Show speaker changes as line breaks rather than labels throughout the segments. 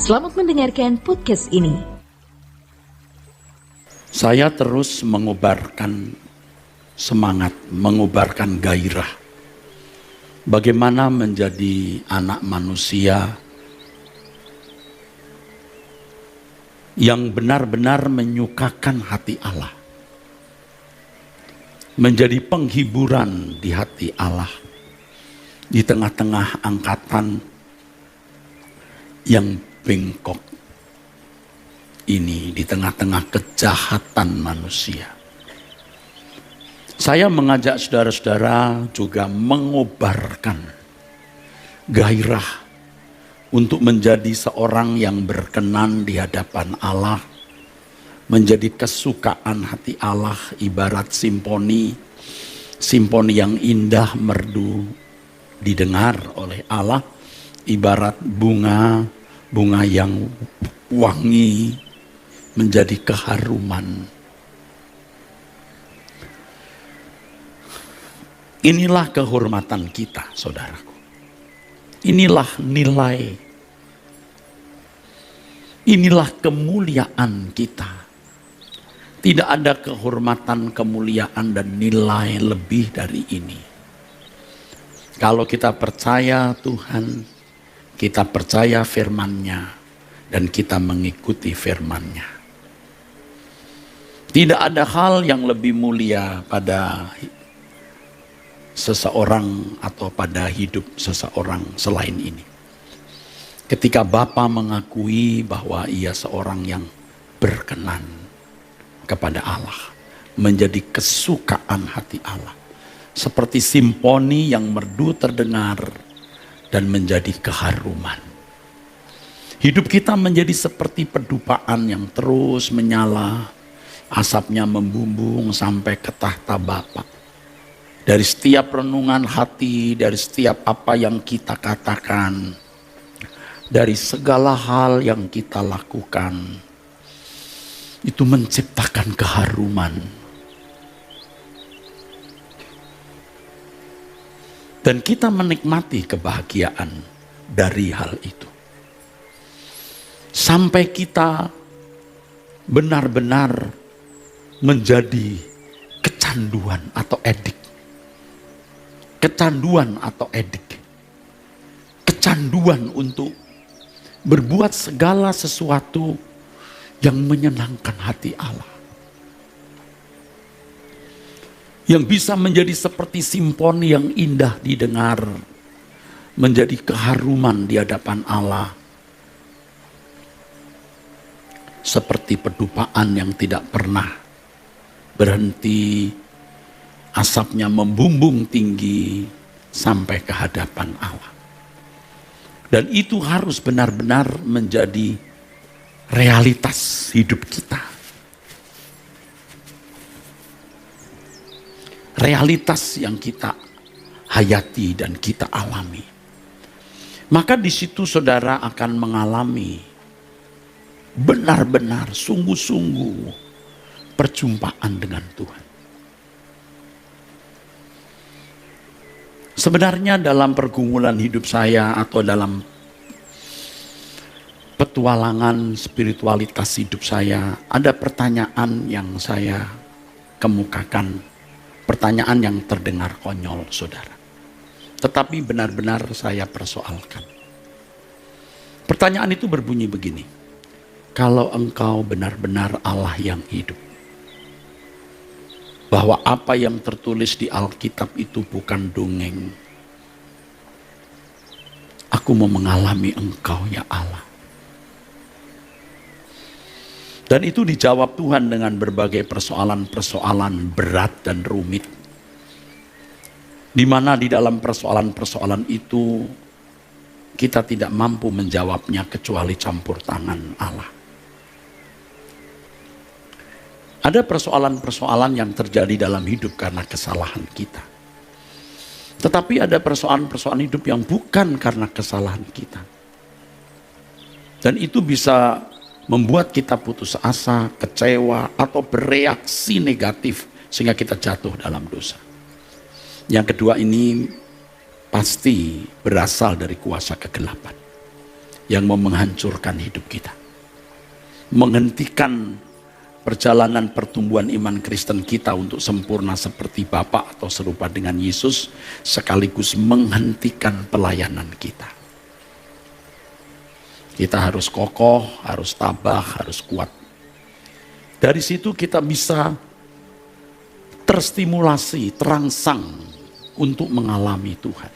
Selamat mendengarkan podcast ini.
Saya terus mengobarkan semangat, mengobarkan gairah. Bagaimana menjadi anak manusia yang benar-benar menyukakan hati Allah. Menjadi penghiburan di hati Allah. Di tengah-tengah angkatan yang bengkok ini, di tengah-tengah kejahatan manusia. Saya mengajak saudara-saudara juga mengobarkan gairah untuk menjadi seorang yang berkenan di hadapan Allah, menjadi kesukaan hati Allah, ibarat simfoni yang indah merdu didengar oleh Allah, ibarat bunga yang wangi menjadi keharuman. Inilah kehormatan kita, saudaraku. Inilah nilai, inilah kemuliaan kita. Tidak ada kehormatan, kemuliaan, dan nilai lebih dari ini. Kalau kita percaya Tuhan, kita percaya firman-Nya, dan kita mengikuti firman-Nya. Tidak ada hal yang lebih mulia pada seseorang atau pada hidup seseorang selain ini. Ketika Bapa mengakui bahwa ia seorang yang berkenan kepada Allah, menjadi kesukaan hati Allah. Seperti simfoni yang merdu terdengar dan menjadi keharuman. Hidup kita menjadi seperti pedupaan yang terus menyala, asapnya membumbung sampai ke tahta Bapa. Dari setiap renungan hati, dari setiap apa yang kita katakan, dari segala hal yang kita lakukan, itu menciptakan keharuman. Dan kita menikmati kebahagiaan dari hal itu. Sampai kita benar-benar menjadi kecanduan atau edik. Kecanduan atau edik. Kecanduan untuk berbuat segala sesuatu yang menyenangkan hati Allah. Yang bisa menjadi seperti simfoni yang indah didengar, menjadi keharuman di hadapan Allah. Seperti pedupaan yang tidak pernah berhenti, asapnya membumbung tinggi sampai ke hadapan Allah. Dan itu harus benar-benar menjadi realitas hidup kita. Realitas yang kita hayati dan kita alami. Maka di situ saudara akan mengalami benar-benar sungguh-sungguh perjumpaan dengan Tuhan. Sebenarnya dalam pergumulan hidup saya atau dalam petualangan spiritualitas hidup saya, ada pertanyaan yang saya kemukakan. Pertanyaan yang terdengar konyol, saudara. Tetapi benar-benar saya persoalkan. Pertanyaan itu berbunyi begini. Kalau engkau benar-benar Allah yang hidup, bahwa apa yang tertulis di Alkitab itu bukan dongeng, aku mau mengalami engkau ya Allah. Dan itu dijawab Tuhan dengan berbagai persoalan-persoalan berat dan rumit. Di mana di dalam persoalan-persoalan itu kita tidak mampu menjawabnya kecuali campur tangan Allah. Ada persoalan-persoalan yang terjadi dalam hidup karena kesalahan kita. Tetapi ada persoalan-persoalan hidup yang bukan karena kesalahan kita. Dan itu bisa membuat kita putus asa, kecewa, atau bereaksi negatif sehingga kita jatuh dalam dosa. Yang kedua ini pasti berasal dari kuasa kegelapan. yang mau menghancurkan hidup kita. Menghentikan perjalanan pertumbuhan iman Kristen kita untuk sempurna seperti Bapa atau serupa dengan Yesus, sekaligus menghentikan pelayanan kita. Kita harus kokoh, harus tabah, harus kuat. Dari situ kita bisa terstimulasi, terangsang untuk mengalami Tuhan.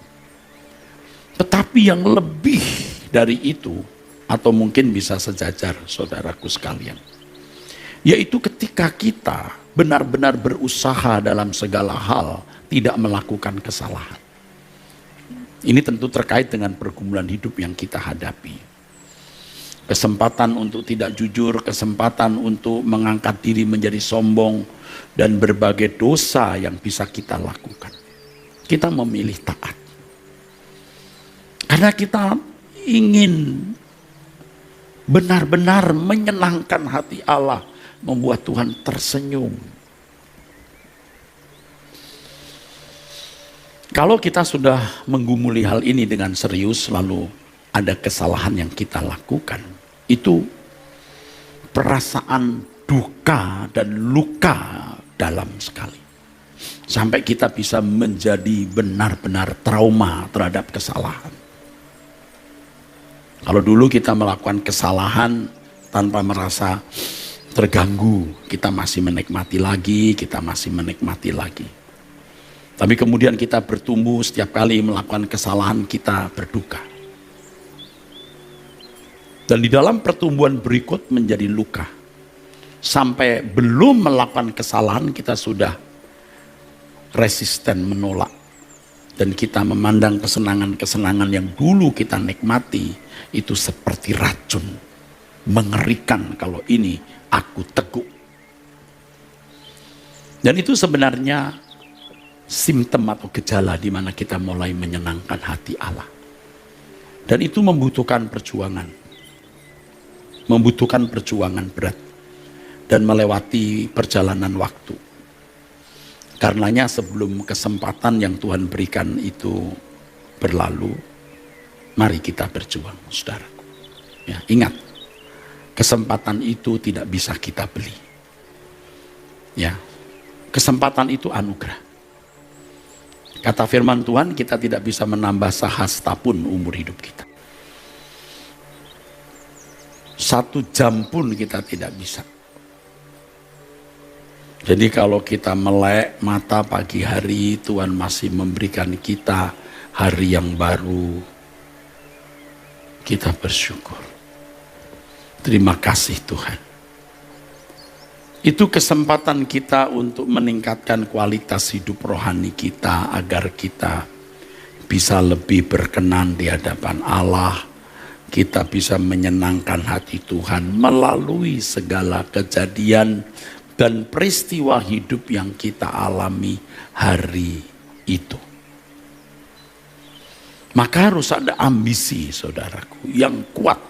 Tetapi yang lebih dari itu, atau mungkin bisa sejajar saudaraku sekalian, yaitu ketika kita benar-benar berusaha dalam segala hal tidak melakukan kesalahan. Ini tentu terkait dengan pergumulan hidup yang kita hadapi. Kesempatan untuk tidak jujur, kesempatan untuk mengangkat diri menjadi sombong, dan berbagai dosa yang bisa kita lakukan. Kita memilih taat. Karena kita ingin benar-benar menyenangkan hati Allah, membuat Tuhan tersenyum. Kalau kita sudah menggumuli hal ini dengan serius, lalu ada kesalahan yang kita lakukan, itu perasaan duka dan luka dalam sekali. Sampai kita bisa menjadi benar-benar trauma terhadap kesalahan. Kalau dulu kita melakukan kesalahan tanpa merasa terganggu, kita masih menikmati lagi, Tapi kemudian kita bertumbuh, setiap kali melakukan kesalahan kita berduka. Dan di dalam pertumbuhan berikut menjadi luka. Sampai belum melakukan kesalahan kita sudah resisten menolak. Dan kita memandang kesenangan-kesenangan yang dulu kita nikmati itu seperti racun. Mengerikan kalau ini aku teguk. Dan itu sebenarnya simptom atau gejala di mana kita mulai menyenangkan hati Allah. Dan itu membutuhkan perjuangan. Membutuhkan perjuangan berat. Dan melewati perjalanan waktu. Karenanya sebelum kesempatan yang Tuhan berikan itu berlalu, mari kita berjuang, saudaraku. Ya, ingat, kesempatan itu tidak bisa kita beli. Ya, kesempatan itu anugerah. Kata firman Tuhan, kita tidak bisa menambah sehasta pun umur hidup kita. 1 jam pun kita tidak bisa. Jadi kalau kita melek mata pagi hari, Tuhan masih memberikan kita hari yang baru. Kita bersyukur. Terima kasih Tuhan. Itu kesempatan kita untuk meningkatkan kualitas hidup rohani kita, agar kita bisa lebih berkenan di hadapan Allah. Kita bisa menyenangkan hati Tuhan melalui segala kejadian dan peristiwa hidup yang kita alami hari itu. Maka harus ada ambisi, saudaraku, yang kuat.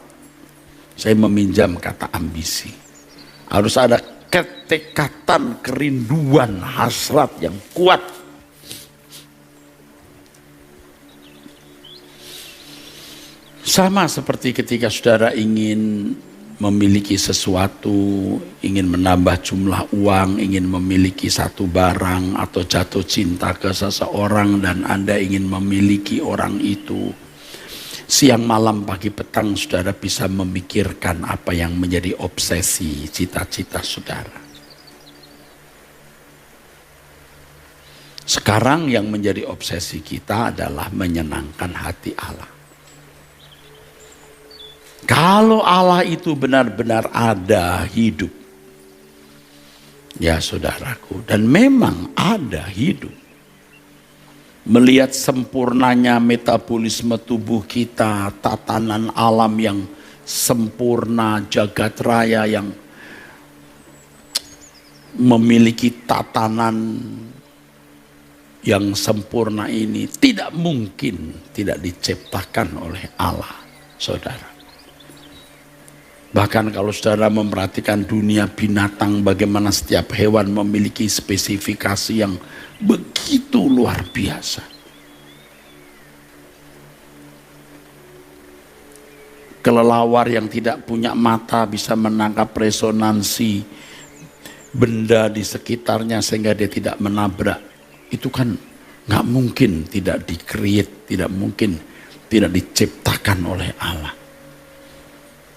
Saya meminjam kata ambisi. Harus ada ketekatan, kerinduan, hasrat yang kuat. Sama seperti ketika saudara ingin memiliki sesuatu, ingin menambah jumlah uang, ingin memiliki satu barang, atau jatuh cinta ke seseorang dan Anda ingin memiliki orang itu. Siang, malam, pagi, petang saudara bisa memikirkan apa yang menjadi obsesi cita-cita saudara. Sekarang yang menjadi obsesi kita adalah menyenangkan hati Allah. Kalau Allah itu benar-benar ada, hidup, ya saudaraku, dan memang ada hidup. Melihat sempurnanya metabolisme tubuh kita, tatanan alam yang sempurna, jagat raya yang memiliki tatanan yang sempurna ini tidak mungkin tidak diciptakan oleh Allah, saudara. Bahkan kalau saudara memperhatikan dunia binatang, bagaimana setiap hewan memiliki spesifikasi yang begitu luar biasa. Kelelawar yang tidak punya mata bisa menangkap resonansi benda di sekitarnya sehingga dia tidak menabrak. Itu kan nggak mungkin tidak di-create, tidak mungkin tidak diciptakan oleh Allah.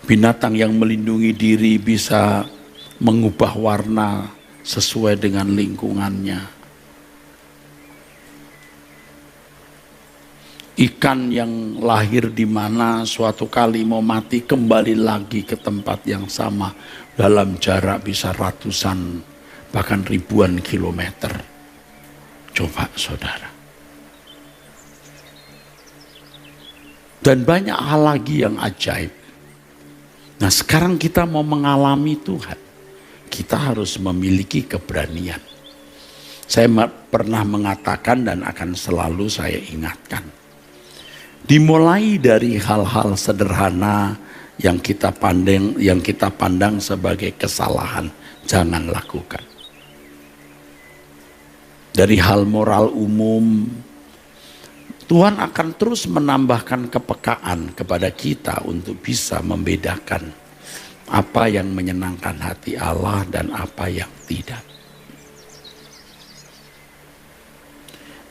Binatang yang melindungi diri bisa mengubah warna sesuai dengan lingkungannya. Ikan yang lahir di mana suatu kali mau mati kembali lagi ke tempat yang sama dalam jarak bisa ratusan bahkan ribuan kilometer. Coba saudara. Dan banyak hal lagi yang ajaib. Nah sekarang kita mau mengalami Tuhan. Kita harus memiliki keberanian. Saya pernah mengatakan dan akan selalu saya ingatkan. Dimulai dari hal-hal sederhana yang kita pandang sebagai kesalahan, jangan lakukan. Dari hal moral umum, Tuhan akan terus menambahkan kepekaan kepada kita untuk bisa membedakan apa yang menyenangkan hati Allah dan apa yang tidak.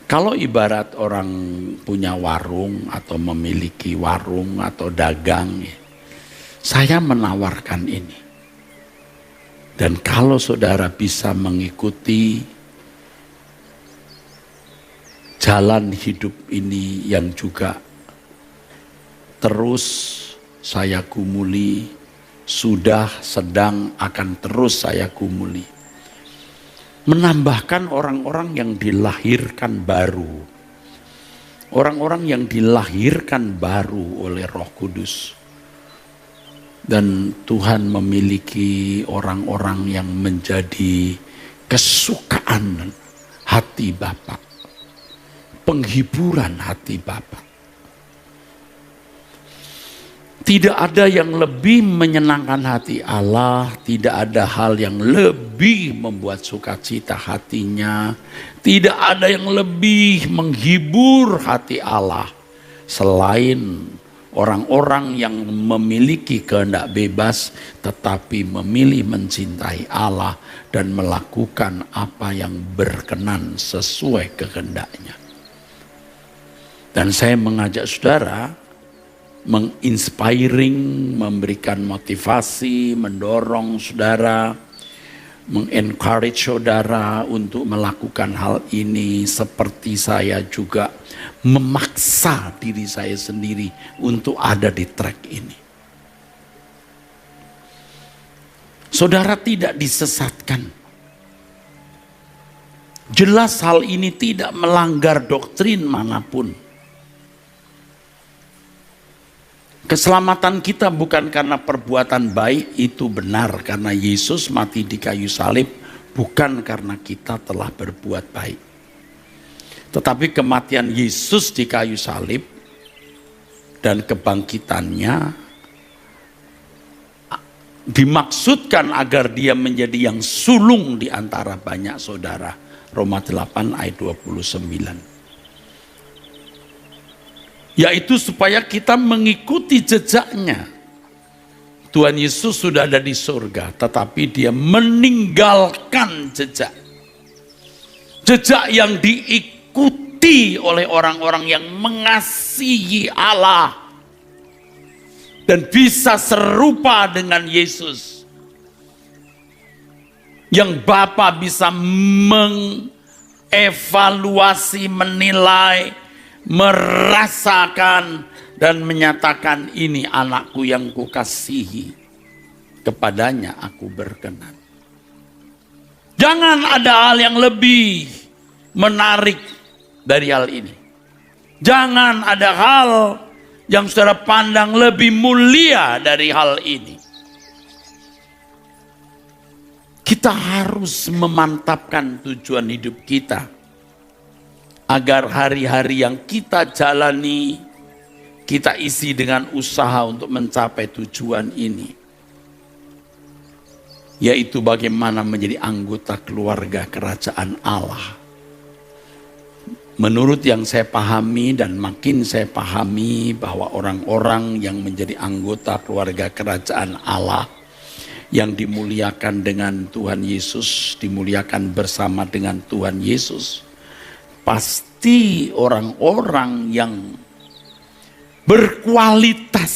Kalau ibarat orang punya warung atau memiliki warung atau dagang, saya menawarkan ini. Dan kalau saudara bisa mengikuti jalan hidup ini yang juga terus saya gumuli, sudah, sedang, akan terus saya gumuli. Menambahkan orang-orang yang dilahirkan baru. Orang-orang yang dilahirkan baru oleh Roh Kudus. Dan Tuhan memiliki orang-orang yang menjadi kesukaan hati Bapa. Penghiburan hati Bapa. Tidak ada yang lebih menyenangkan hati Allah, tidak ada hal yang lebih membuat sukacita hatinya, tidak ada yang lebih menghibur hati Allah selain orang-orang yang memiliki kehendak bebas tetapi memilih mencintai Allah dan melakukan apa yang berkenan sesuai kehendaknya. Dan saya mengajak saudara menginspiring, memberikan motivasi, mendorong saudara, mengencourage saudara untuk melakukan hal ini seperti saya juga memaksa diri saya sendiri untuk ada di track ini. Saudara tidak disesatkan. Jelas hal ini tidak melanggar doktrin manapun. Keselamatan kita bukan karena perbuatan baik, itu benar karena Yesus mati di kayu salib, bukan karena kita telah berbuat baik. Tetapi kematian Yesus di kayu salib dan kebangkitannya dimaksudkan agar dia menjadi yang sulung di antara banyak saudara. Roma 8 ayat 29. Yaitu supaya kita mengikuti jejaknya. Tuhan Yesus sudah ada di surga, tetapi dia meninggalkan jejak. Jejak yang diikuti oleh orang-orang yang mengasihi Allah. Dan bisa serupa dengan Yesus. Yang Bapa bisa mengevaluasi, menilai, merasakan dan menyatakan ini anakku yang kukasihi, kepadanya aku berkenan. Jangan ada hal yang lebih menarik dari hal ini. Jangan ada hal yang saudara pandang lebih mulia dari hal ini. Kita harus memantapkan tujuan hidup kita agar hari-hari yang kita jalani, kita isi dengan usaha untuk mencapai tujuan ini. Yaitu bagaimana menjadi anggota keluarga kerajaan Allah. menurut yang saya pahami dan makin saya pahami bahwa orang-orang yang menjadi anggota keluarga kerajaan Allah yang dimuliakan dengan Tuhan Yesus, dimuliakan bersama dengan Tuhan Yesus, pasti orang-orang yang berkualitas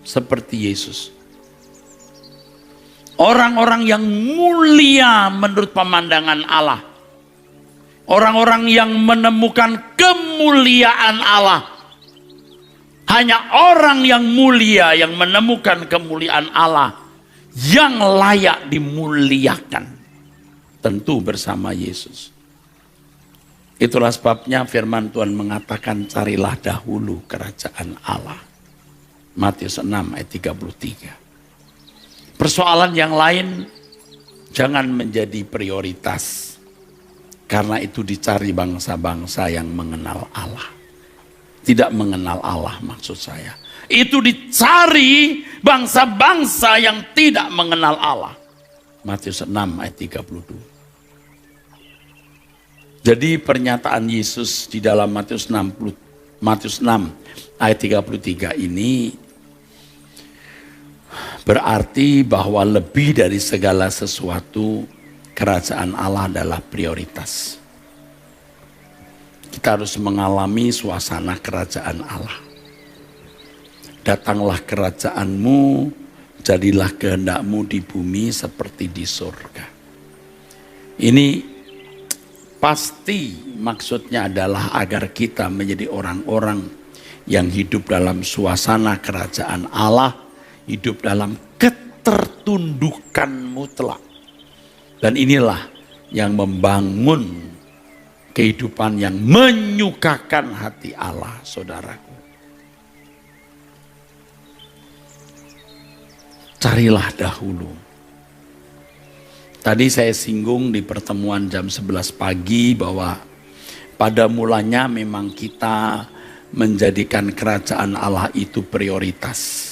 seperti Yesus. Orang-orang yang mulia menurut pemandangan Allah. Orang-orang yang menemukan kemuliaan Allah. Hanya orang yang mulia yang menemukan kemuliaan Allah yang layak dimuliakan. Tentu bersama Yesus. Itulah sebabnya firman Tuhan mengatakan carilah dahulu kerajaan Allah. Matius 6 ayat 33. Persoalan yang lain jangan menjadi prioritas. Karena itu dicari bangsa-bangsa yang mengenal Allah. Tidak mengenal Allah maksud saya. Itu dicari bangsa-bangsa yang tidak mengenal Allah. Matius 6 ayat 32. Jadi pernyataan Yesus di dalam Matius 6 ayat 33 ini berarti bahwa lebih dari segala sesuatu kerajaan Allah adalah prioritas. Kita harus mengalami suasana kerajaan Allah. Datanglah kerajaanmu, jadilah kehendakmu di bumi seperti di surga. Ini pasti maksudnya adalah agar kita menjadi orang-orang yang hidup dalam suasana kerajaan Allah, hidup dalam ketertundukan mutlak. Dan inilah yang membangun kehidupan yang menyukakan hati Allah, saudaraku. Carilah dahulu. Tadi saya singgung di pertemuan jam 11 pagi bahwa pada mulanya memang kita menjadikan kerajaan Allah itu prioritas.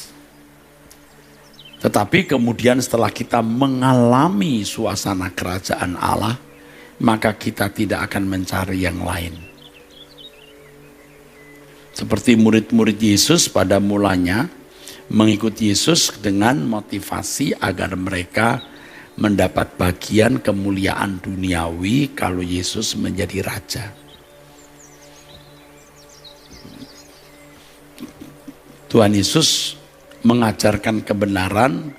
Tetapi kemudian setelah kita mengalami suasana kerajaan Allah, maka kita tidak akan mencari yang lain. Seperti murid-murid Yesus pada mulanya mengikuti Yesus dengan motivasi agar mereka mendapat bagian kemuliaan duniawi kalau Yesus menjadi raja. Tuhan Yesus mengajarkan kebenaran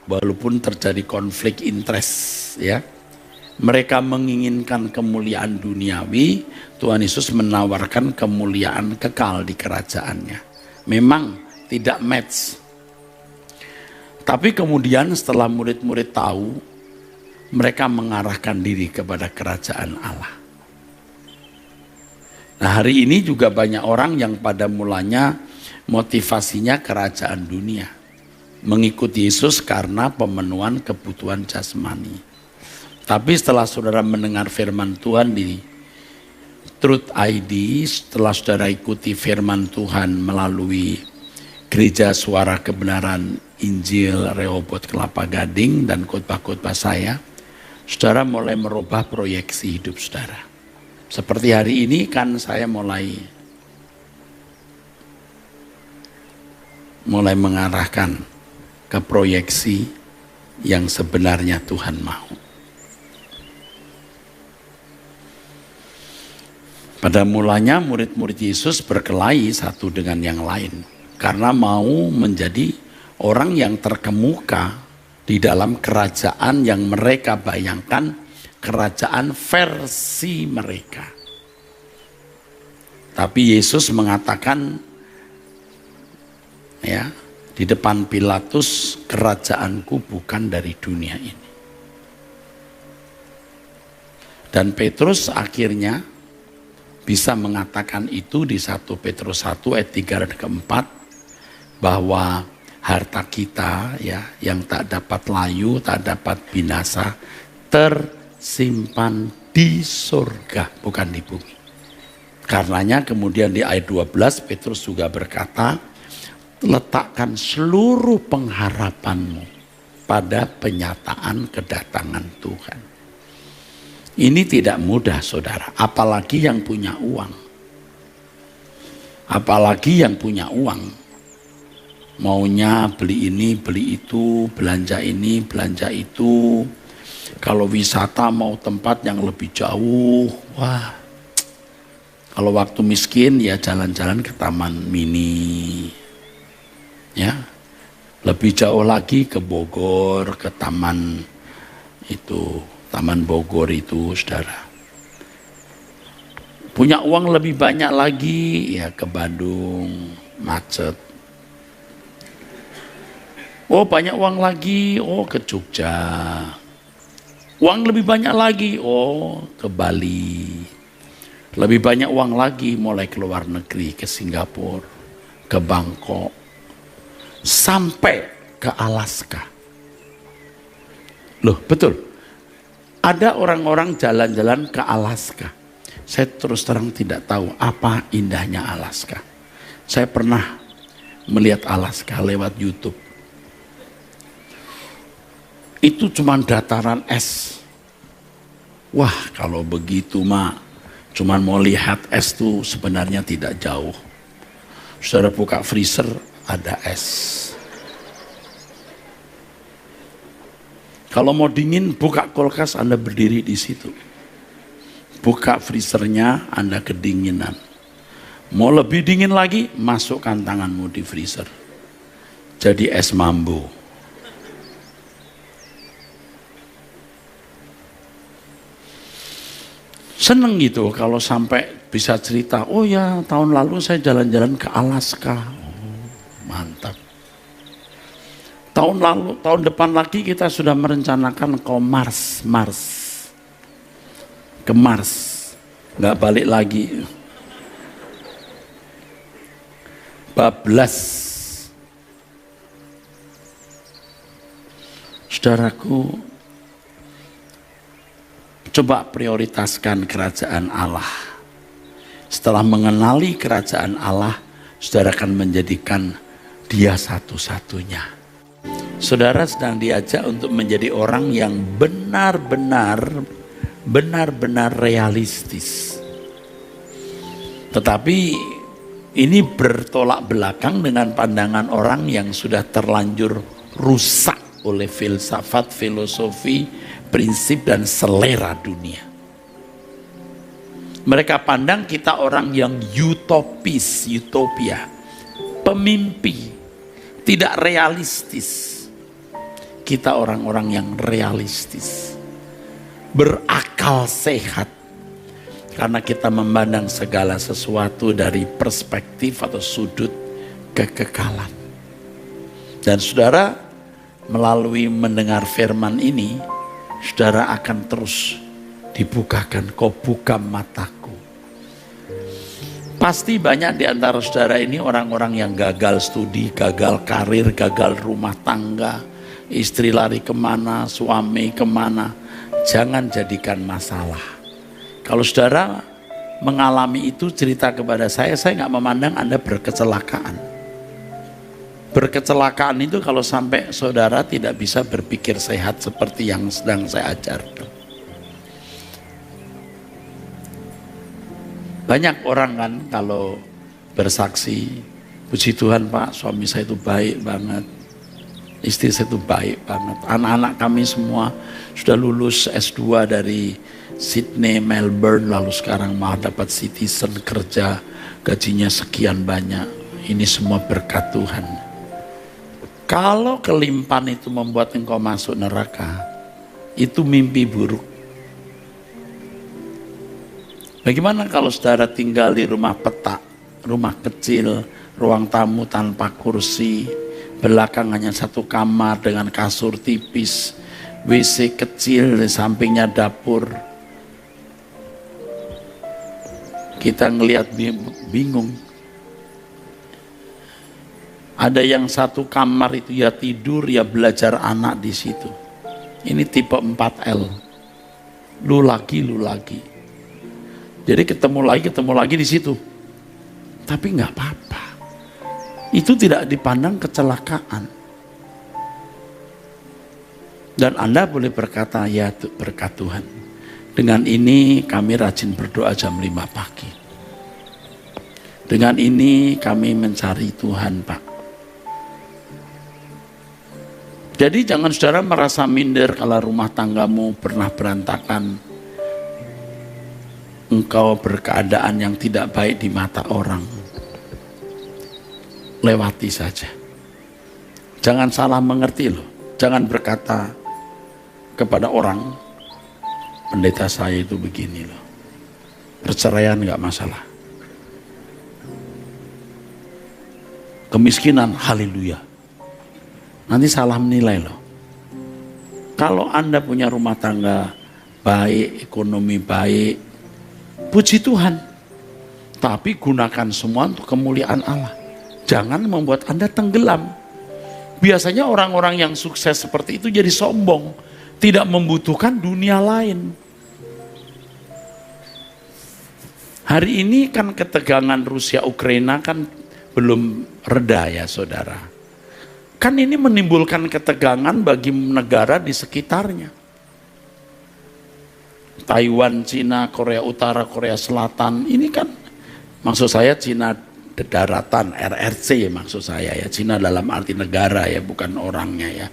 walaupun terjadi konflik interest, ya. Mereka menginginkan kemuliaan duniawi, Tuhan Yesus menawarkan kemuliaan kekal di kerajaannya. Memang tidak match. Tapi kemudian setelah murid-murid tahu, mereka mengarahkan diri kepada kerajaan Allah. Nah, hari ini juga banyak orang yang pada mulanya motivasinya kerajaan dunia. Mengikuti Yesus karena pemenuhan kebutuhan jasmani. Tapi setelah saudara mendengar firman Tuhan di Truth ID, setelah saudara ikuti firman Tuhan melalui Gereja Suara Kebenaran Injil Rehoboth Kelapa Gading dan khotbah-khotbah saya, saudara mulai merubah proyeksi hidup saudara. Seperti hari ini kan saya mulai mengarahkan ke proyeksi yang sebenarnya Tuhan mau. Pada mulanya murid-murid Yesus berkelahi satu dengan yang lain karena mau menjadi orang yang terkemuka di dalam kerajaan yang mereka bayangkan, kerajaan versi mereka. Tapi Yesus mengatakan, ya, di depan Pilatus, kerajaanku bukan dari dunia ini. Dan Petrus akhirnya bisa mengatakan itu di 1 Petrus 1 ayat 3 dan keempat, bahwa harta kita, ya, yang tak dapat layu, tak dapat binasa, tersimpan di surga, bukan di bumi. Karenanya kemudian di ayat 12 Petrus juga berkata, letakkan seluruh pengharapanmu pada penyataan kedatangan Tuhan. Ini tidak mudah, saudara. Apalagi yang punya uang. Apalagi yang punya uang. Maunya beli ini, beli itu, belanja ini, belanja itu. Kalau wisata mau tempat yang lebih jauh. Wah. Kalau waktu miskin ya jalan-jalan ke taman mini. Ya. Lebih jauh lagi ke Bogor, ke taman itu. Taman Bogor itu, saudara. Punya uang lebih banyak lagi, ya ke Bandung, macet. Oh banyak uang lagi, oh ke Jogja. Uang lebih banyak lagi, oh ke Bali. Lebih banyak uang lagi, mulai ke luar negeri, ke Singapura, ke Bangkok, sampai ke Alaska. Loh betul. Ada orang-orang jalan-jalan ke Alaska. Saya terus terang tidak tahu apa indahnya Alaska. Saya pernah melihat Alaska lewat YouTube. Itu cuma dataran es. Wah kalau begitu mah, cuma mau lihat es tuh sebenarnya tidak jauh. Saudara buka freezer, ada es. Kalau mau dingin, buka kulkas, Anda berdiri di situ. Buka freezernya, Anda kedinginan. Mau lebih dingin lagi, masukkan tanganmu di freezer. Jadi es mambo. Seneng gitu kalau sampai bisa cerita, oh ya tahun lalu saya jalan-jalan ke Alaska. Oh, mantap. Tahun depan lagi kita sudah merencanakan ke Mars. Ke Mars. Nggak balik lagi. Bablas. Saudaraku, coba prioritaskan kerajaan Allah. Setelah mengenali kerajaan Allah, saudara akan menjadikan Dia satu-satunya. Saudara sedang diajak untuk menjadi orang yang benar-benar realistis. Tetapi ini bertolak belakang dengan pandangan orang yang sudah terlanjur rusak oleh filsafat, filosofi, prinsip dan selera dunia. Mereka pandang kita orang yang utopia, pemimpi, tidak realistis. Kita orang-orang yang realistis, berakal sehat, karena kita memandang segala sesuatu dari perspektif atau sudut kekekalan. Dan saudara, melalui mendengar firman ini, saudara akan terus dibukakan, kau buka mataku. Pasti banyak di antara saudara ini orang-orang yang gagal studi, gagal karir, gagal rumah tangga, istri lari kemana, suami kemana. Jangan jadikan masalah. Kalau saudara mengalami itu, cerita kepada saya nggak memandang Anda berkecelakaan. Berkecelakaan itu kalau sampai saudara tidak bisa berpikir sehat seperti yang sedang saya ajarkan. Banyak orang kan kalau bersaksi, puji Tuhan Pak, suami saya itu baik banget, istri saya itu baik banget, anak-anak kami semua sudah lulus S2 dari Sydney, Melbourne, lalu sekarang mau dapat citizen, kerja gajinya sekian banyak. Ini semua berkat Tuhan. Kalau kelimpahan itu membuat engkau masuk neraka, itu mimpi buruk. Bagaimana kalau saudara tinggal di rumah petak, rumah kecil, ruang tamu tanpa kursi, belakang hanya satu kamar dengan kasur tipis, WC kecil, di sampingnya dapur. Kita ngelihat bingung. Ada yang satu kamar itu ya tidur ya belajar anak di situ. Ini tipe 4L. Lu lagi. Jadi ketemu lagi di situ. Tapi nggak apa-apa. Itu tidak dipandang kecelakaan. Dan Anda boleh berkata, ya berkat Tuhan. Dengan ini kami rajin berdoa jam 5 pagi. Dengan ini kami mencari Tuhan, Pak. Jadi jangan saudara merasa minder kalau rumah tanggamu pernah berantakan. Engkau berkeadaan yang tidak baik di mata orang. Lewati saja. Jangan salah mengerti loh. Jangan berkata kepada orang, pendeta saya itu begini loh. Perceraian nggak masalah. Kemiskinan, haleluya. Nanti salah menilai loh. Kalau Anda punya rumah tangga baik, ekonomi baik, puji Tuhan. Tapi gunakan semua untuk kemuliaan Allah. Jangan membuat Anda tenggelam. Biasanya orang-orang yang sukses seperti itu jadi sombong, tidak membutuhkan dunia lain. Hari ini kan ketegangan Rusia Ukraina kan belum reda ya saudara. Kan ini menimbulkan ketegangan bagi negara di sekitarnya. Taiwan, Cina, Korea Utara, Korea Selatan, ini kan maksud saya Cina daratan, RRC maksud saya ya. Cina dalam arti negara ya, bukan orangnya ya.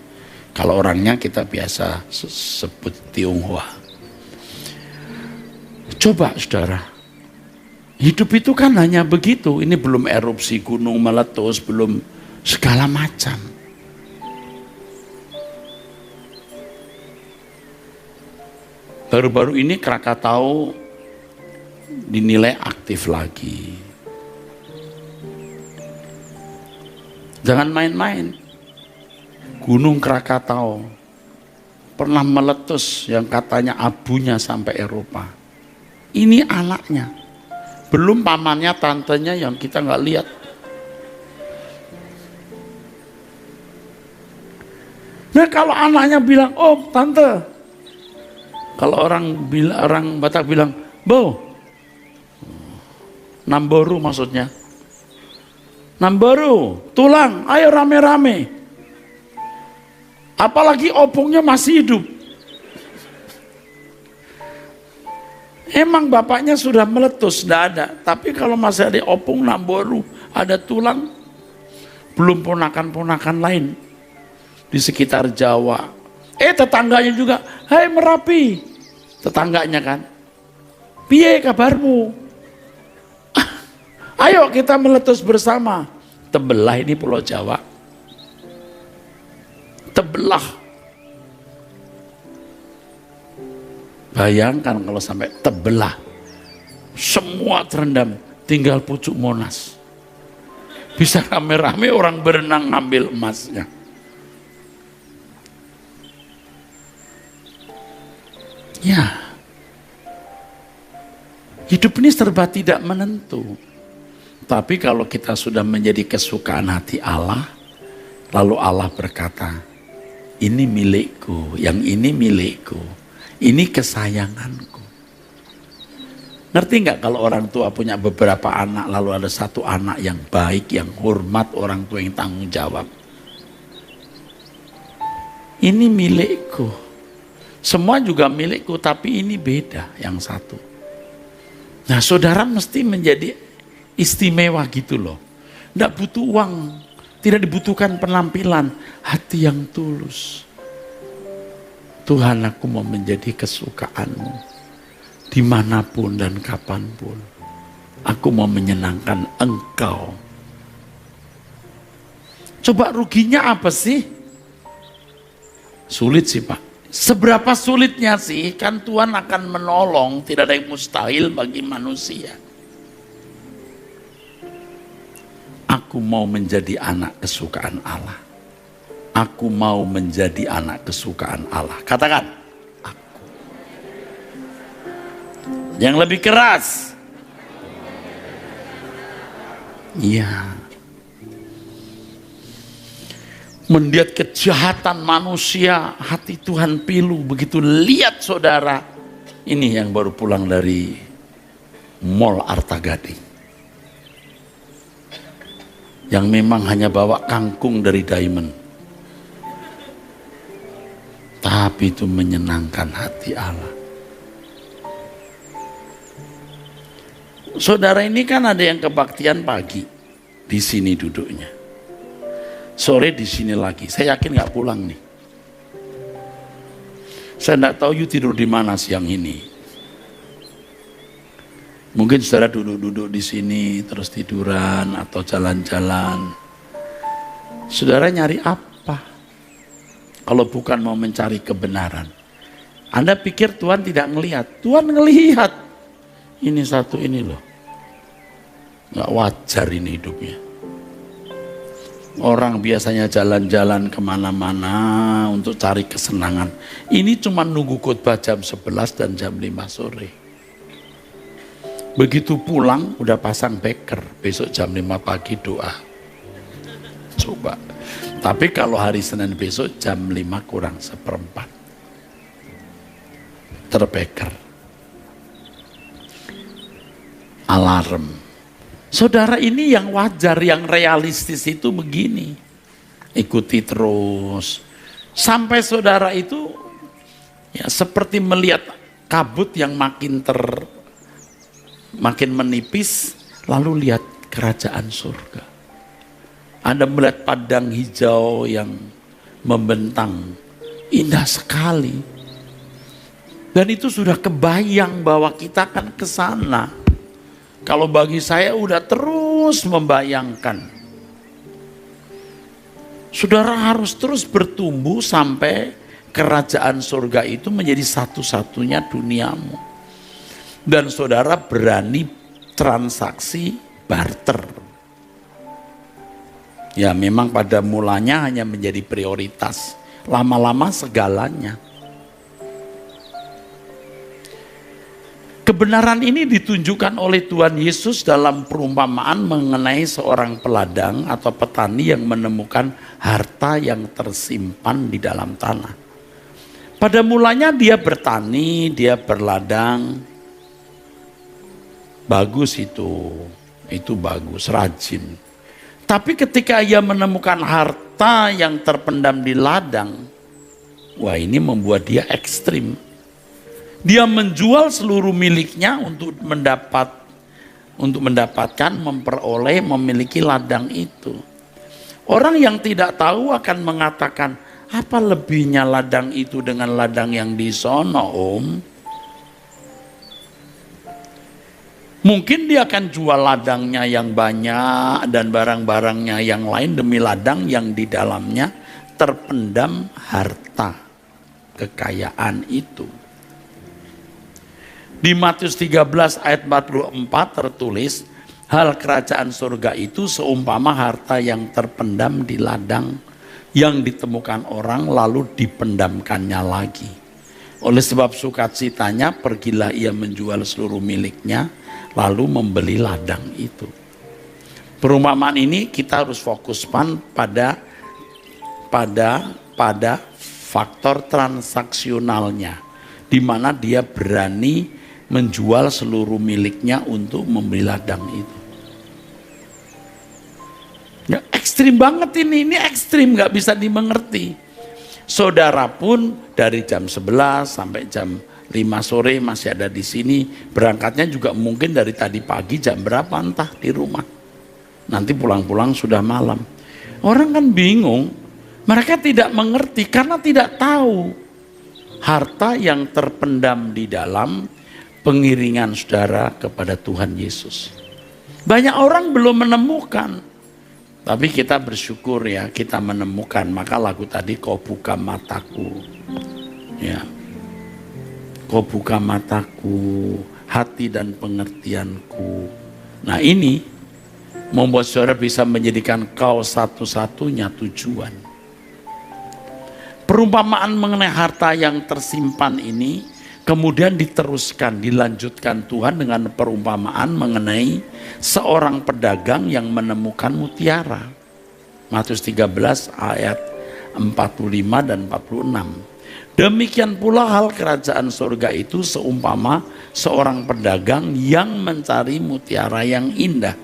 Kalau orangnya kita biasa sebut Tionghoa. Coba saudara, hidup itu kan hanya begitu. Ini belum erupsi gunung meletus, belum segala macam. Baru-baru ini Krakatau dinilai aktif lagi. Jangan main-main. Gunung Krakatau pernah meletus yang katanya abunya sampai Eropa. Ini anaknya. Belum pamannya, tantenya yang kita nggak lihat. Nah kalau anaknya bilang, oh tante. Kalau orang Batak bilang, Bo, Namboru maksudnya. Namboru, tulang, ayo rame-rame. Apalagi opungnya masih hidup. Emang bapaknya sudah meletus, tidak ada. Tapi kalau masih ada opung, Namboru, ada tulang, belum ponakan-ponakan lain di sekitar Jawa. Tetangganya juga, hai Merapi. Tetangganya kan, piye kabarmu? Ayo kita meletus bersama. Tebelah ini Pulau Jawa. Tebelah. Bayangkan kalau sampai tebelah. Semua terendam. Tinggal pucuk Monas. Bisa rame-rame orang berenang ngambil emasnya. Ya. Hidup ini serba tidak menentu. Tapi kalau kita sudah menjadi kesukaan hati Allah, lalu Allah berkata, ini milikku, yang ini milikku, ini kesayanganku. Ngerti nggak kalau orang tua punya beberapa anak, lalu ada satu anak yang baik, yang hormat, orang tua yang tanggung jawab. Ini milikku. Semua juga milikku, tapi ini beda yang satu. Nah saudara mesti menjadi istimewa gitu loh. Tidak butuh uang, tidak dibutuhkan penampilan, hati yang tulus. Tuhan, aku mau menjadi kesukaanmu dimanapun dan kapanpun. Aku mau menyenangkan Engkau. Coba ruginya apa sih? Sulit sih Pak. Seberapa sulitnya sih? Kan Tuhan akan menolong, tidak ada yang mustahil bagi manusia. Aku mau menjadi anak kesukaan Allah. Aku mau menjadi anak kesukaan Allah. Katakan, aku. Yang lebih keras. Iya. Melihat kejahatan manusia, hati Tuhan pilu. Begitu lihat saudara, ini yang baru pulang dari Mall Arta Gading, yang memang hanya bawa kangkung dari Diamond, tapi itu menyenangkan hati Allah. Saudara ini kan ada yang kebaktian pagi, di sini duduknya. Sore di sini lagi. Saya yakin nggak pulang nih. Saya nggak tahu you tidur di mana siang ini. Mungkin saudara duduk-duduk di sini terus tiduran atau jalan-jalan. Saudara nyari apa? Kalau bukan mau mencari kebenaran. Anda pikir Tuhan tidak ngelihat? Tuhan ngelihat. Ini satu ini loh. Nggak wajar ini hidupnya. Orang biasanya jalan-jalan kemana-mana untuk cari kesenangan. Ini cuma nunggu khotbah jam 11 dan jam 5 sore. Begitu pulang udah pasang beker. Besok jam 5 pagi doa. Coba. Tapi kalau hari Senin besok jam 5 kurang seperempat. Terbeker. Alarm. Saudara, ini yang wajar, yang realistis itu begini. Ikuti terus. Sampai saudara itu ya seperti melihat kabut yang makin menipis, lalu lihat kerajaan surga. Anda melihat padang hijau yang membentang. Indah sekali. Dan itu sudah kebayang bahwa kita akan ke sana. Kalau bagi saya udah terus membayangkan. Saudara harus terus bertumbuh sampai kerajaan surga itu menjadi satu-satunya duniamu. Dan saudara berani transaksi barter. Ya memang pada mulanya hanya menjadi prioritas. Lama-lama segalanya. Kebenaran ini ditunjukkan oleh Tuhan Yesus dalam perumpamaan mengenai seorang peladang atau petani yang menemukan harta yang tersimpan di dalam tanah. Pada mulanya dia bertani, dia berladang. Bagus itu bagus, rajin. Tapi ketika ia menemukan harta yang terpendam di ladang, wah ini membuat dia ekstrim. Dia menjual seluruh miliknya untuk mendapatkan, memperoleh, memiliki ladang itu. Orang yang tidak tahu akan mengatakan, apa lebihnya ladang itu dengan ladang yang di sono, Om? Mungkin dia akan jual ladangnya yang banyak dan barang-barangnya yang lain demi ladang yang di dalamnya terpendam harta, kekayaan itu. Di Matius 13 ayat 44 tertulis, hal kerajaan surga itu seumpama harta yang terpendam di ladang yang ditemukan orang lalu dipendamkannya lagi. Oleh sebab sukacitanya pergilah ia menjual seluruh miliknya lalu membeli ladang itu. Perumpamaan ini kita harus fokuskan pada faktor transaksionalnya, di mana dia berani menjual seluruh miliknya untuk membeli ladang itu. Ya, ekstrim banget ini ekstrim, nggak bisa dimengerti. Saudara pun dari jam 11 sampai jam 5 sore masih ada di sini, berangkatnya juga mungkin dari tadi pagi jam berapa entah di rumah. Nanti pulang-pulang sudah malam. Orang kan bingung, mereka tidak mengerti karena tidak tahu harta yang terpendam di dalam pengiringan saudara kepada Tuhan Yesus. Banyak orang belum menemukan, tapi kita bersyukur ya kita menemukan. Maka lagu tadi, kau buka mataku, ya, kau buka mataku, hati dan pengertianku. Nah ini membuat saudara bisa menjadikan kau satu-satunya tujuan. Perumpamaan mengenai harta yang tersimpan ini kemudian diteruskan, dilanjutkan Tuhan dengan perumpamaan mengenai seorang pedagang yang menemukan mutiara. Matius 13 ayat 45 dan 46. Demikian pula hal kerajaan surga itu seumpama seorang pedagang yang mencari mutiara yang indah.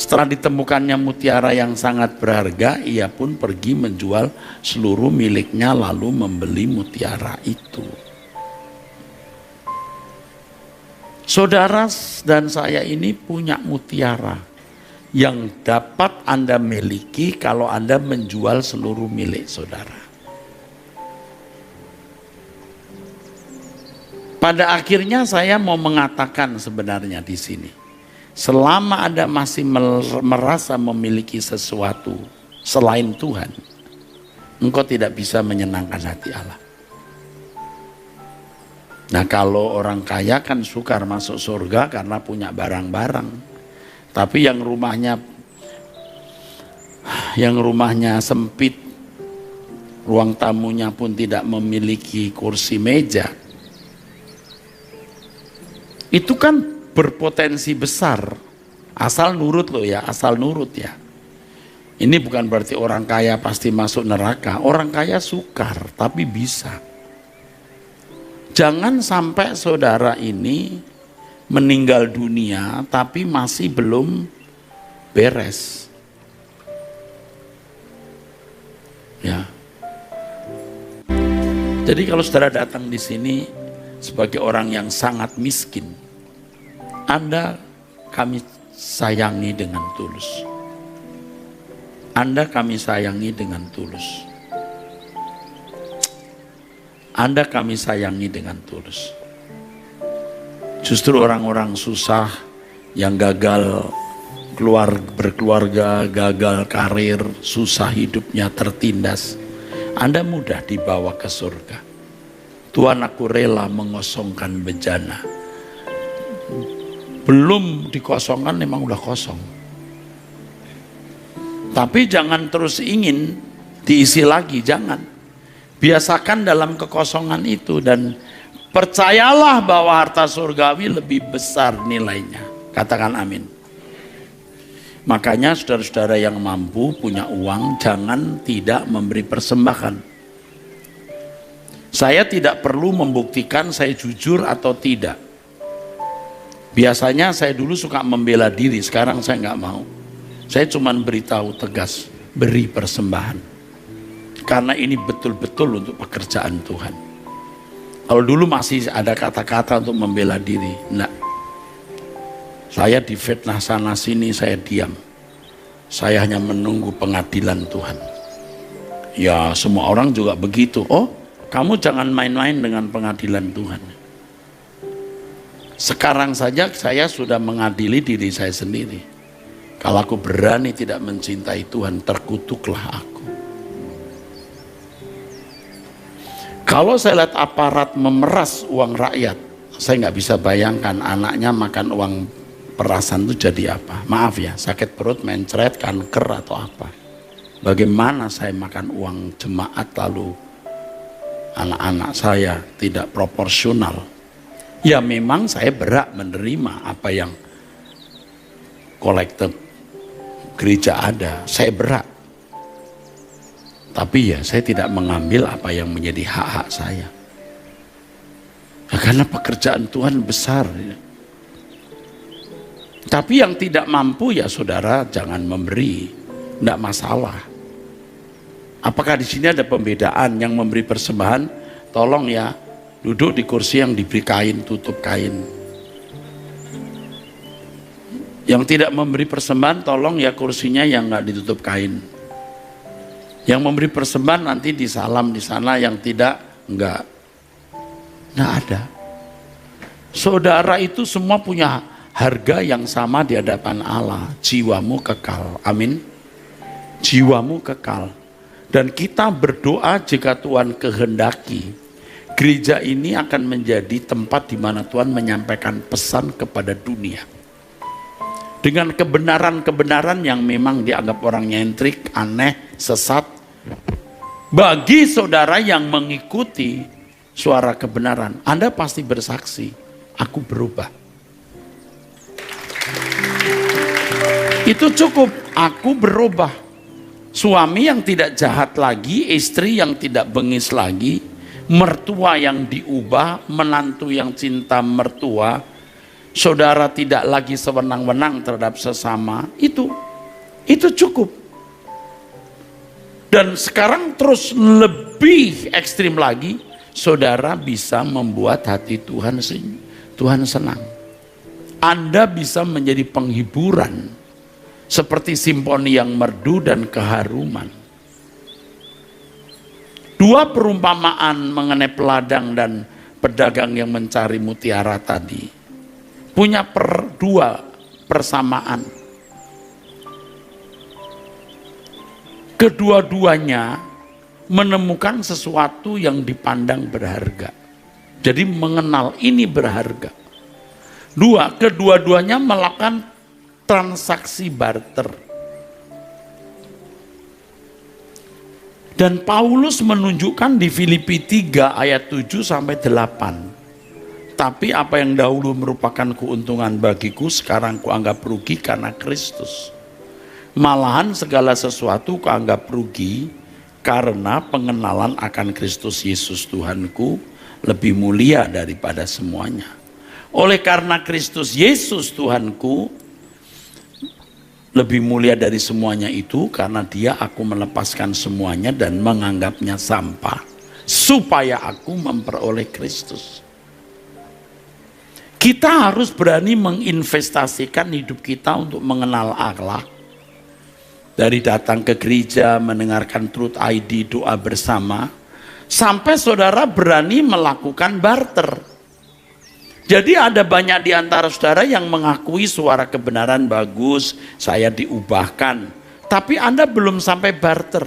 Setelah ditemukannya mutiara yang sangat berharga, ia pun pergi menjual seluruh miliknya lalu membeli mutiara itu. Saudara dan saya ini punya mutiara yang dapat Anda miliki kalau Anda menjual seluruh milik saudara. Pada akhirnya saya mau mengatakan sebenarnya di sini, selama Anda masih merasa memiliki sesuatu selain Tuhan, engkau tidak bisa menyenangkan hati Allah. Nah, kalau orang kaya kan sukar masuk surga karena punya barang-barang. Tapi yang rumahnya sempit, ruang tamunya pun tidak memiliki kursi meja, itu kan berpotensi besar. Asal nurut loh ya, asal nurut ya. Ini bukan berarti orang kaya pasti masuk neraka. Orang kaya sukar, tapi bisa. Jangan sampai saudara ini meninggal dunia tapi masih belum beres. Ya. Jadi kalau saudara datang di sini sebagai orang yang sangat miskin, Anda kami sayangi dengan tulus. Anda kami sayangi dengan tulus. Anda kami sayangi dengan tulus. Justru orang-orang susah yang gagal berkeluarga, gagal karir, susah hidupnya, tertindas, Anda mudah dibawa ke surga. Tuhan, aku rela mengosongkan bejana. Belum dikosongkan memang udah kosong. Tapi jangan terus ingin diisi lagi, jangan. Biasakan dalam kekosongan itu dan percayalah bahwa harta surgawi lebih besar nilainya. Katakan amin. Makanya saudara-saudara yang mampu punya uang jangan tidak memberi persembahan. Saya tidak perlu membuktikan saya jujur atau tidak. Biasanya saya dulu suka membela diri, sekarang saya nggak mau. Saya cuma beritahu tegas, beri persembahan. Karena ini betul-betul untuk pekerjaan Tuhan. Kalau dulu masih ada kata-kata untuk membela diri, enggak. Saya difitnah sana sini, saya diam. Saya hanya menunggu pengadilan Tuhan. Ya, semua orang juga begitu. Oh, kamu jangan main-main dengan pengadilan Tuhan. Sekarang saja saya sudah mengadili diri saya sendiri. Kalau aku berani tidak mencintai Tuhan, terkutuklah aku. Kalau saya lihat aparat memeras uang rakyat, saya nggak bisa bayangkan anaknya makan uang perasan itu jadi apa. Maaf ya, sakit perut, mencret, kanker atau apa. Bagaimana saya makan uang jemaat lalu anak-anak saya tidak proporsional. Ya memang saya berhak menerima apa yang kolektif gereja ada, saya berhak. Tapi ya saya tidak mengambil apa yang menjadi hak-hak saya. Ya, karena pekerjaan Tuhan besar. Ya. Tapi yang tidak mampu ya saudara jangan memberi, tidak masalah. Apakah di sini ada pembedaan yang memberi persembahan? Tolong ya duduk di kursi yang diberi kain, tutup kain. Yang tidak memberi persembahan tolong ya kursinya yang nggak ditutup kain. Yang memberi persembahan nanti disalam di sana, yang tidak enggak ada. Saudara itu semua punya harga yang sama di hadapan Allah. Jiwamu kekal, amin. Jiwamu kekal. Dan kita berdoa jika Tuhan kehendaki, gereja ini akan menjadi tempat di mana Tuhan menyampaikan pesan kepada dunia. Dengan kebenaran-kebenaran yang memang dianggap orang nyentrik, aneh, sesat. Bagi saudara yang mengikuti suara kebenaran, Anda pasti bersaksi, aku berubah. Itu cukup, aku berubah. Suami yang tidak jahat lagi, istri yang tidak bengis lagi, mertua yang diubah, menantu yang cinta mertua, saudara tidak lagi sewenang-wenang terhadap sesama, itu cukup. Dan sekarang terus lebih ekstrim lagi, saudara bisa membuat hati Tuhan senang. Anda bisa menjadi penghiburan seperti simfoni yang merdu dan keharuman. Dua perumpamaan mengenai peladang dan pedagang yang mencari mutiara tadi punya dua persamaan. Kedua-duanya menemukan sesuatu yang dipandang berharga. Jadi mengenal ini berharga. Kedua-duanya melakukan transaksi barter. Dan Paulus menunjukkan di Filipi 3 ayat 7 sampai 8. Tapi apa yang dahulu merupakan keuntungan bagiku, sekarang kuanggap rugi karena Kristus. Malahan segala sesuatu kuanggap rugi karena pengenalan akan Kristus Yesus Tuhanku lebih mulia daripada semuanya. Oleh karena Kristus Yesus Tuhanku lebih mulia dari semuanya itu, karena Dia aku melepaskan semuanya dan menganggapnya sampah supaya aku memperoleh Kristus. Kita harus berani menginvestasikan hidup kita untuk mengenal Allah. Dari datang ke gereja, mendengarkan Truth ID, doa bersama, sampai saudara berani melakukan barter. Jadi ada banyak di antara saudara yang mengakui suara kebenaran bagus, saya diubahkan. Tapi Anda belum sampai barter.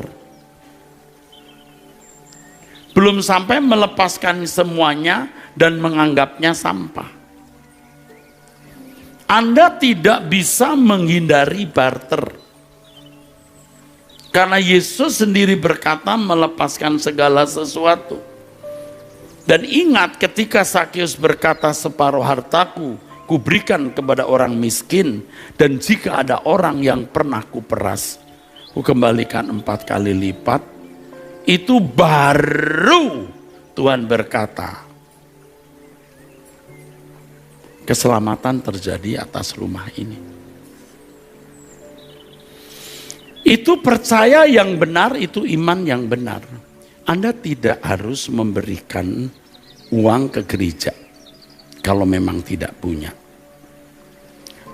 Belum sampai melepaskan semuanya dan menganggapnya sampah. Anda tidak bisa menghindari barter. Karena Yesus sendiri berkata melepaskan segala sesuatu. Dan ingat ketika Sakeus berkata, separuh hartaku kuberikan kepada orang miskin, dan jika ada orang yang pernah kuperas, kukembalikan 4 kali lipat. Itu baru Tuhan berkata, keselamatan terjadi atas rumah ini. Itu percaya yang benar, itu iman yang benar. Anda tidak harus memberikan uang ke gereja kalau memang tidak punya.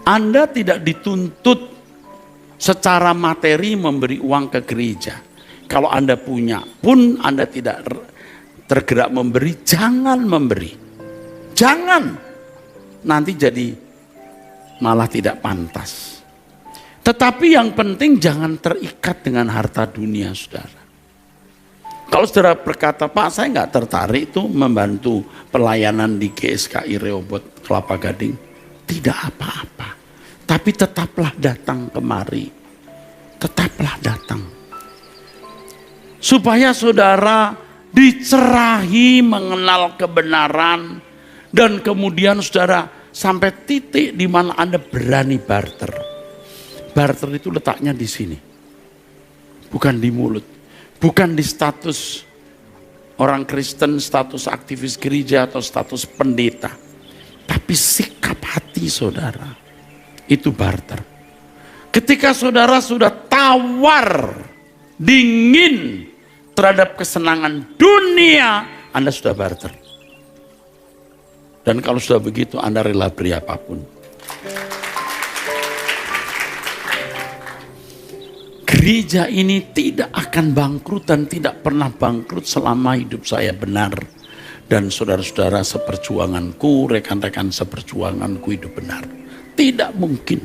Anda tidak dituntut secara materi memberi uang ke gereja. Kalau Anda punya pun Anda tidak tergerak memberi, jangan memberi. Jangan. Nanti jadi malah tidak pantas. Tetapi yang penting jangan terikat dengan harta dunia, saudara. Kalau saudara berkata, Pak, saya nggak tertarik itu membantu pelayanan di GSKI Rehoboth Kelapa Gading. Tidak apa-apa. Tapi tetaplah datang kemari. Tetaplah datang. Supaya saudara dicerahi mengenal kebenaran. Dan kemudian saudara sampai titik di mana Anda berani barter. Barter itu letaknya di sini. Bukan di mulut. Bukan di status orang Kristen, status aktivis gereja atau status pendeta. Tapi sikap hati saudara, itu barter. Ketika saudara sudah tawar, dingin terhadap kesenangan dunia, Anda sudah barter. Dan kalau sudah begitu, Anda rela beri apapun. Gereja ini tidak akan bangkrut dan tidak pernah bangkrut selama hidup saya benar. Dan saudara-saudara seperjuanganku, rekan-rekan seperjuanganku hidup benar. Tidak mungkin.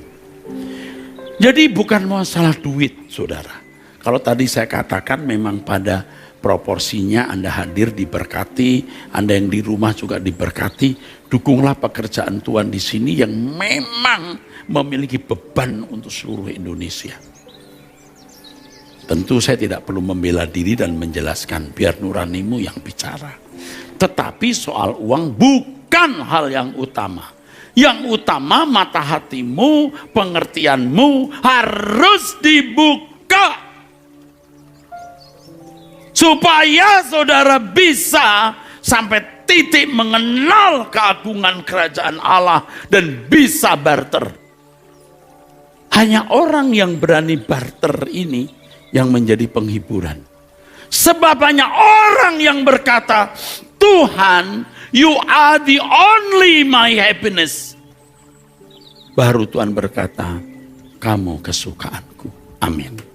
Jadi bukan masalah duit, saudara. Kalau tadi saya katakan memang pada proporsinya Anda hadir diberkati, Anda yang di rumah juga diberkati. Dukunglah pekerjaan Tuhan di sini yang memang memiliki beban untuk seluruh Indonesia. Tentu saya tidak perlu membela diri dan menjelaskan, biar nuranimu yang bicara. Tetapi soal uang bukan hal yang utama. Yang utama mata hatimu, pengertianmu harus dibuka. Supaya saudara bisa sampai titik mengenal keagungan kerajaan Allah dan bisa barter. Hanya orang yang berani barter ini yang menjadi penghiburan. Sebab banyak orang yang berkata, Tuhan, you are the only my happiness. baru Tuhan berkata, kamu kesukaanku. Amin.